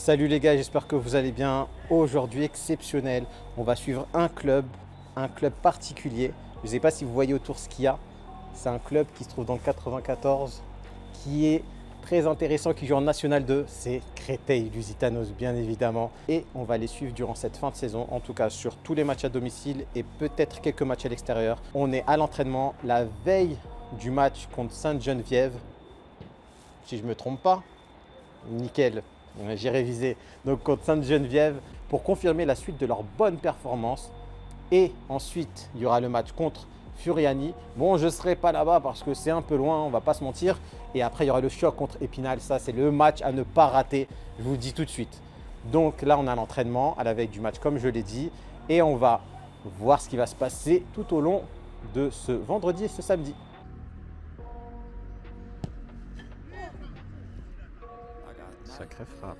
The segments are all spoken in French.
Salut les gars, j'espère que vous allez bien. Aujourd'hui, exceptionnel, on va suivre un club particulier. Je ne sais pas si vous voyez autour ce qu'il y a. C'est un club qui se trouve dans le 94, qui est très intéressant, qui joue en National 2. C'est Créteil-Lusitanos, bien évidemment. Et on va les suivre durant cette fin de saison, en tout cas sur tous les matchs à domicile et peut-être quelques matchs à l'extérieur. On est à l'entraînement la veille du match contre Sainte-Geneviève. Si je ne me trompe pas, nickel. J'ai révisé donc contre Sainte-Geneviève pour confirmer la suite de leur bonne performance. Et ensuite, il y aura le match contre Furiani. Bon, je ne serai pas là-bas parce que c'est un peu loin, on ne va pas se mentir. Et après, il y aura le choc contre Épinal. Ça, c'est le match à ne pas rater, je vous le dis tout de suite. Donc là, on a l'entraînement à la veille du match, comme je l'ai dit. Et on va voir ce qui va se passer tout au long de ce vendredi et ce samedi. Sacré frappe.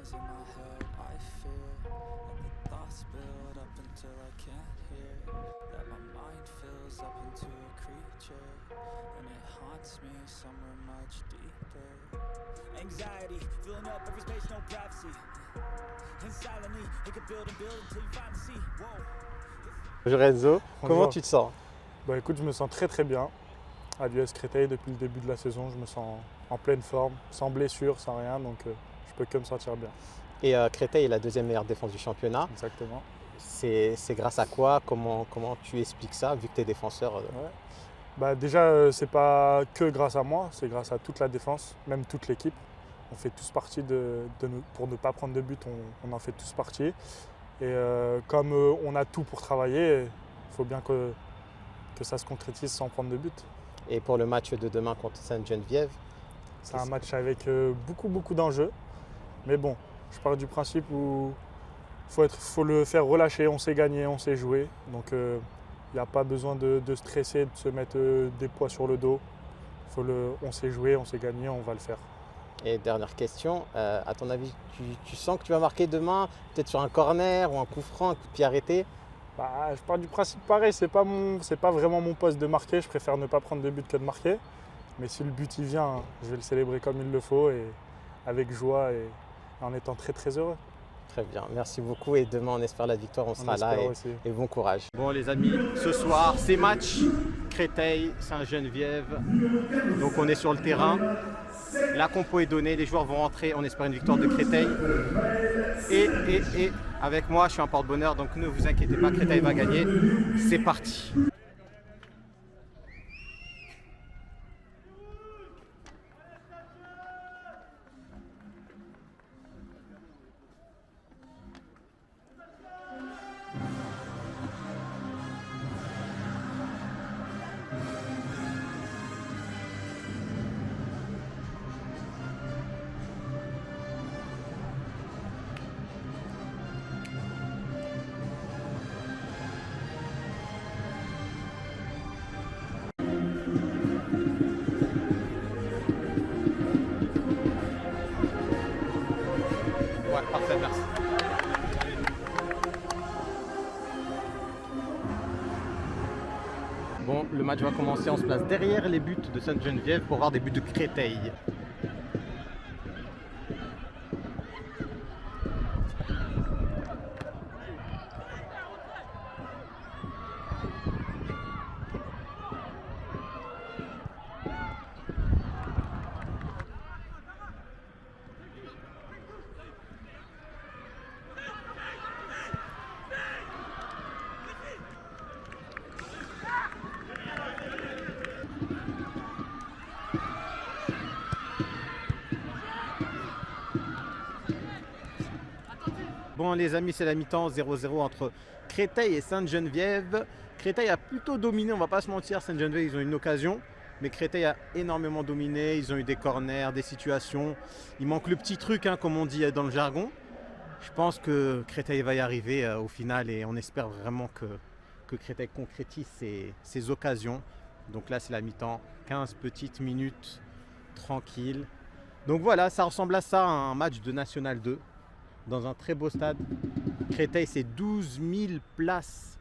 Anxiety, filling up every space, no privacy. And silently, it can build and build until you finally see. Whoa. Bonjour Renzo, comment Bonjour. tu te sens? Bah écoute, je me sens très bien à l'US Créteil depuis le début de la saison. Je me sens en pleine forme, sans blessure, sans rien, donc je peux que me sentir bien. Et Créteil est la deuxième meilleure défense du championnat. Exactement. C'est grâce à quoi? Comment tu expliques ça, vu que tu es défenseur? Ouais. Bah déjà, c'est pas que grâce à moi, c'est grâce à toute la défense, même toute l'équipe. On fait tous partie pour ne pas prendre de but, on en fait tous partie. Et comme on a tout pour travailler, il faut bien que ça se concrétise sans prendre de but. Et pour le match de demain contre Sainte-Geneviève? C'est un match avec beaucoup d'enjeux. Mais bon, je pars du principe où faut le faire relâcher, on sait gagner, on sait jouer. Donc il n'y a pas besoin de stresser, de se mettre des poids sur le dos. On sait jouer, on sait gagner, on va le faire. Et dernière question, à ton avis, tu sens que tu vas marquer demain, peut-être sur un corner ou un coup franc, un coup de pied arrêté? Bah, je pars du principe pareil, c'est pas vraiment mon poste de marquer, je préfère ne pas prendre de but que de marquer. Mais si le but il vient, je vais le célébrer comme il le faut et avec joie et en étant très heureux. Très bien, merci beaucoup et demain on espère la victoire, on sera là et bon courage. Bon les amis, ce soir c'est match Créteil, Sainte-Geneviève, donc on est sur le terrain, la compo est donnée, les joueurs vont rentrer, on espère une victoire de Créteil et avec moi je suis un porte-bonheur donc ne vous inquiétez pas, Créteil va gagner, c'est parti. Ouais, parfait, merci. Bon, le match va commencer, on se place derrière les buts de Sainte-Geneviève pour voir des buts de Créteil. Bon les amis, c'est la mi-temps, 0-0 entre Créteil et Sainte-Geneviève. Créteil a plutôt dominé, on va pas se mentir, Sainte-Geneviève ils ont une occasion. Mais Créteil a énormément dominé, ils ont eu des corners, des situations. Il manque le petit truc, hein, comme on dit dans le jargon. Je pense que Créteil va y arriver au final et on espère vraiment que Créteil concrétise ses occasions. Donc là c'est la mi-temps, 15 petites minutes, tranquille. Donc voilà, ça ressemble à ça, un match de National 2. Dans un très beau stade. Créteil, c'est 12 000 places.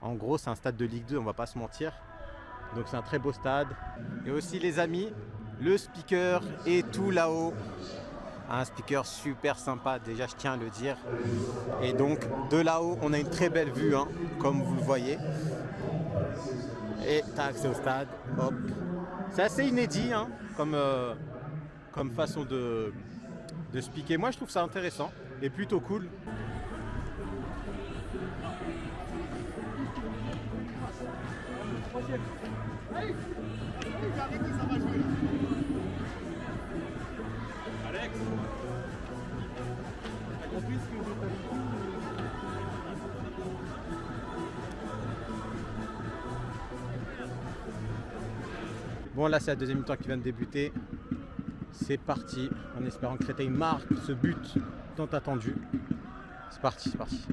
En gros, c'est un stade de Ligue 2, on va pas se mentir. Donc c'est un très beau stade. Et aussi les amis, le speaker est tout là-haut. Un speaker super sympa, déjà je tiens à le dire. Et donc de là-haut, on a une très belle vue, hein, comme vous le voyez. Et tu as accès au stade, hop. C'est assez inédit, hein, comme façon de speaker. Moi je trouve ça intéressant et plutôt cool. Bon, là c'est la deuxième mi-temps qui vient de débuter. C'est parti, en espérant que Créteil marque ce but tant attendu. C'est parti, c'est parti.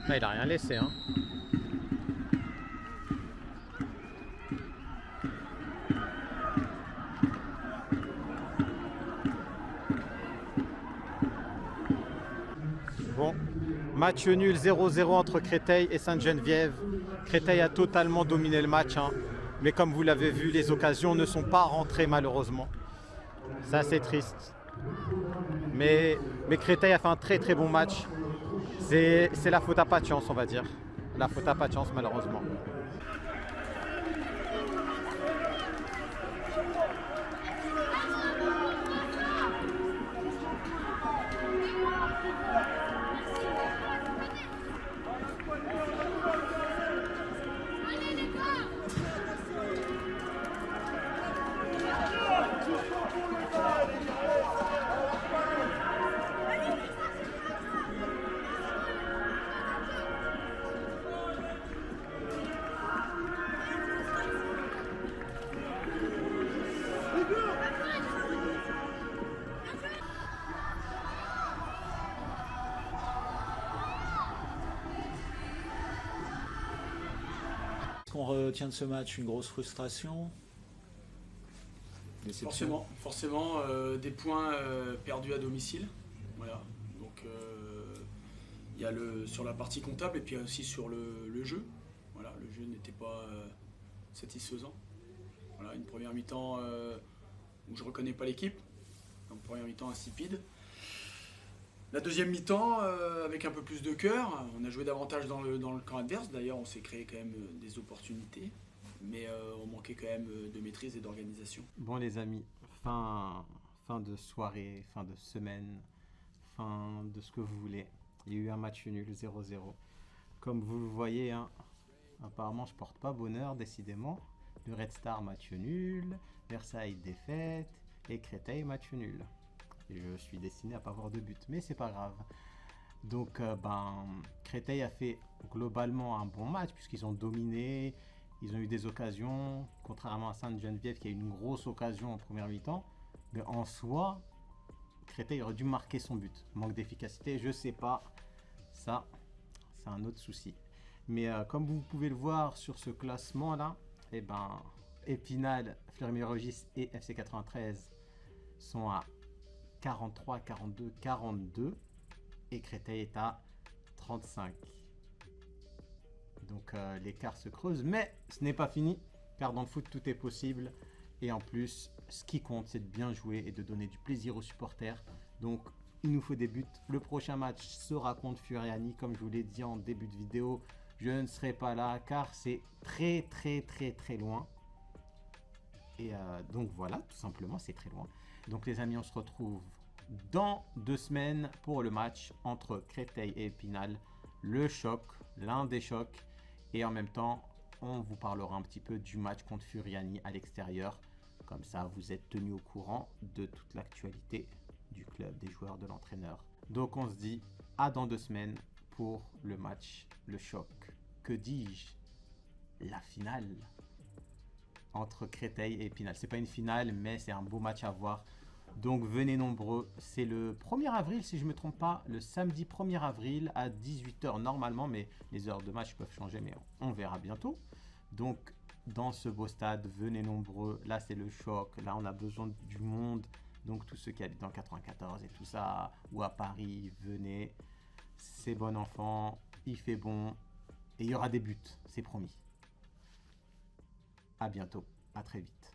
Ah, il a rien laissé, hein. Bon, match nul 0-0 entre Créteil et Sainte-Geneviève. Créteil a totalement dominé le match, hein. Mais comme vous l'avez vu, les occasions ne sont pas rentrées malheureusement. C'est assez triste. Mais Créteil a fait un très très bon match. C'est la faute à pas de chance, on va dire. La faute à pas de chance malheureusement. Qu'on retient de ce match, une grosse frustration, déception. Forcément, des points perdus à domicile. Voilà. Donc il y a sur la partie comptable et puis aussi sur le jeu. Voilà, le jeu n'était pas satisfaisant. Voilà, une première mi-temps où je ne reconnais pas l'équipe. Une première mi-temps insipide. La deuxième mi-temps, avec un peu plus de cœur, on a joué davantage dans le camp adverse. D'ailleurs, on s'est créé quand même des opportunités, mais on manquait quand même de maîtrise et d'organisation. Bon les amis, fin de soirée, fin de semaine, fin de ce que vous voulez. Il y a eu un match nul 0-0. Comme vous le voyez, hein, apparemment je porte pas bonheur décidément. Le Red Star match nul, Versailles défaite et Créteil match nul. Et je suis destiné à pas avoir de but, mais c'est pas grave. Donc Créteil a fait globalement un bon match puisqu'ils ont dominé, ils ont eu des occasions, contrairement à Sainte-Geneviève qui a eu une grosse occasion en première mi-temps. Mais en soi, Créteil aurait dû marquer son but. Manque d'efficacité, je sais pas. Ça, c'est un autre souci. Mais comme vous pouvez le voir sur ce classement là, Épinal, Fleury-Mérogis et FC 93 sont à 43, 42, 42 et Créteil est à 35. Donc l'écart se creuse, mais ce n'est pas fini, car dans le foot, tout est possible. Et en plus, ce qui compte, c'est de bien jouer et de donner du plaisir aux supporters. Donc, il nous faut des buts. Le prochain match sera contre Furiani. Comme je vous l'ai dit en début de vidéo, je ne serai pas là, car c'est très loin. Et donc voilà, tout simplement, c'est très loin. Donc les amis, on se retrouve dans 2 semaines pour le match entre Créteil et Épinal. Le choc, l'un des chocs. Et en même temps, on vous parlera un petit peu du match contre Furiani à l'extérieur. Comme ça, vous êtes tenu au courant de toute l'actualité du club, des joueurs, de l'entraîneur. Donc on se dit à dans 2 semaines pour le match, le choc. Que dis-je? La finale entre Créteil et Épinal. C'est pas une finale, mais c'est un beau match à voir. Donc venez nombreux. C'est le 1er avril, si je ne me trompe pas, le samedi 1er avril à 18 h normalement, mais les heures de match peuvent changer, mais on verra bientôt. Donc dans ce beau stade, venez nombreux. Là, c'est le choc. Là, on a besoin du monde. Donc tous ceux qui habitent dans 94 et tout ça, ou à Paris, venez. C'est bon enfant, il fait bon. Et il y aura des buts, c'est promis. À bientôt, à très vite.